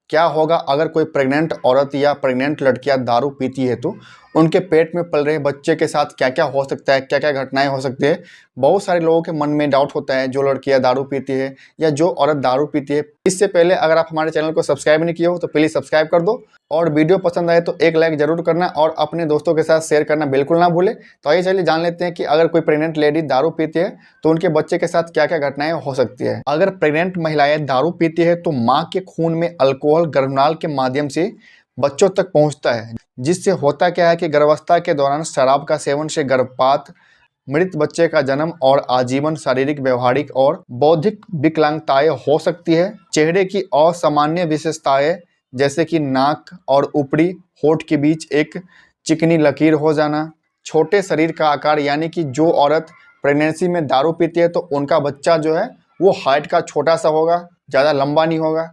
क्या होगा अगर कोई प्रेग्नेंट औरत या प्रेग्नेंट लड़कियां दारू पीती है तो उनके पेट में पल रहे बच्चे के साथ क्या क्या हो सकता है, क्या क्या घटनाएं हो सकती है। बहुत सारे लोगों के मन में डाउट होता है, जो लड़कियां दारू पीती है या जो औरत दारू पीती है। इससे पहले अगर आप हमारे चैनल को सब्सक्राइब नहीं किए हो तो प्लीज़ सब्सक्राइब कर दो, और वीडियो पसंद आए तो एक लाइक जरूर करना और अपने दोस्तों के साथ शेयर करना बिल्कुल ना भूलें। तो आइए चलिए जान लेते हैं कि अगर कोई प्रेग्नेंट लेडी दारू पीती है तो उनके बच्चे के साथ क्या क्या घटनाएं हो सकती है। अगर प्रेग्नेंट महिलाएं दारू पीती है तो माँ के खून में अल्कोहल गर्भनाल के माध्यम से बच्चों तक पहुंचता है, जिससे होता क्या है कि गर्भावस्था के दौरान शराब का सेवन से गर्भपात, मृत बच्चे का जन्म और आजीवन शारीरिक, व्यवहारिक और बौद्धिक विकलांगताएं हो सकती है। चेहरे की असामान्य विशेषताएं जैसे कि नाक और ऊपरी होठ के बीच एक चिकनी लकीर हो जाना, छोटे शरीर का आकार, यानी कि जो औरत प्रेगनेंसी में दारू पीती है तो उनका बच्चा जो है वो हाइट का छोटा सा होगा, ज़्यादा लंबा नहीं होगा।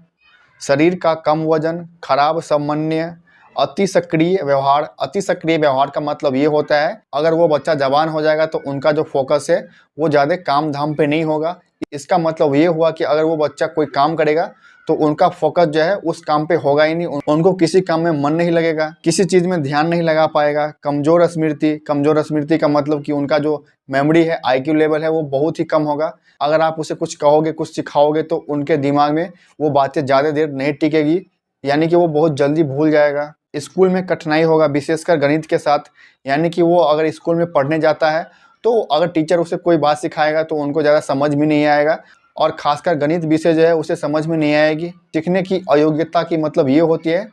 शरीर का कम वजन, खराब समन्वय, अति सक्रिय व्यवहार। अति सक्रिय व्यवहार का मतलब ये होता है अगर वो बच्चा जवान हो जाएगा तो उनका जो फोकस है वो ज़्यादा काम धाम पे नहीं होगा। इसका मतलब ये हुआ कि अगर वो बच्चा कोई काम करेगा तो उनका फोकस जो है उस काम पे होगा ही नहीं, उनको किसी काम में मन नहीं लगेगा, किसी चीज़ में ध्यान नहीं लगा पाएगा। कमज़ोर स्मृति। कमज़ोर स्मृति का मतलब कि उनका जो मेमोरी है, IQ लेवल है, वो बहुत ही कम होगा। अगर आप उसे कुछ कहोगे, कुछ सिखाओगे तो उनके दिमाग में वो बातें ज़्यादा देर नहीं टिकेगी, यानी कि वो बहुत जल्दी भूल जाएगा। स्कूल में कठिनाई होगा, विशेषकर गणित के साथ, यानी कि वो अगर स्कूल में पढ़ने जाता है तो अगर टीचर उसे कोई बात सिखाएगा तो उनको ज़्यादा समझ में नहीं आएगा, और खासकर गणित विषय जो है उसे समझ में नहीं आएगी। सीखने की अयोग्यता की मतलब ये होती है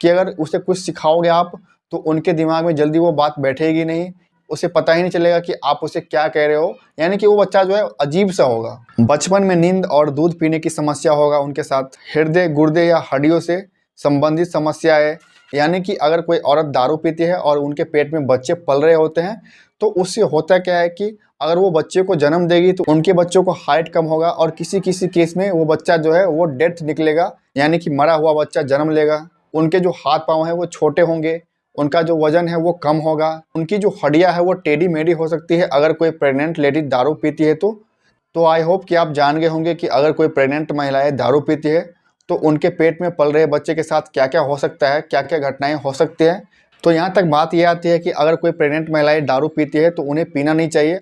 कि अगर उसे कुछ सिखाओगे आप तो उनके दिमाग में जल्दी वो बात बैठेगी नहीं, उसे पता ही नहीं चलेगा कि आप उसे क्या कह रहे हो, यानी कि वो बच्चा जो है अजीब सा होगा। बचपन में नींद और दूध पीने की समस्या होगा उनके साथ। हृदय, गुर्दे या हड्डियों से संबंधित समस्याएं, यानी कि अगर कोई औरत दारू पीती है और उनके पेट में बच्चे पल रहे होते हैं तो उससे होता क्या है कि अगर वो बच्चे को जन्म देगी तो उनके बच्चों को हाइट कम होगा, और किसी किसी केस में वो बच्चा जो है वो डेथ निकलेगा, यानी कि मरा हुआ बच्चा जन्म लेगा। उनके जो हाथ पाँव हैं वो छोटे होंगे, उनका जो वजन है वो कम होगा, उनकी जो हड्डियां है वो टेढ़ी मेढ़ी हो सकती है अगर कोई प्रेग्नेंट लेडी दारू पीती है तो आई होप कि आप जान गए होंगे कि अगर कोई प्रेग्नेंट महिलाएं दारू पीती है तो उनके पेट में पल रहे बच्चे के साथ क्या क्या हो सकता है, क्या क्या घटनाएं हो सकती हैं। तो यहाँ तक बात ये आती है कि अगर कोई प्रेग्नेंट महिलाएं दारू पीती है तो उन्हें पीना नहीं चाहिए।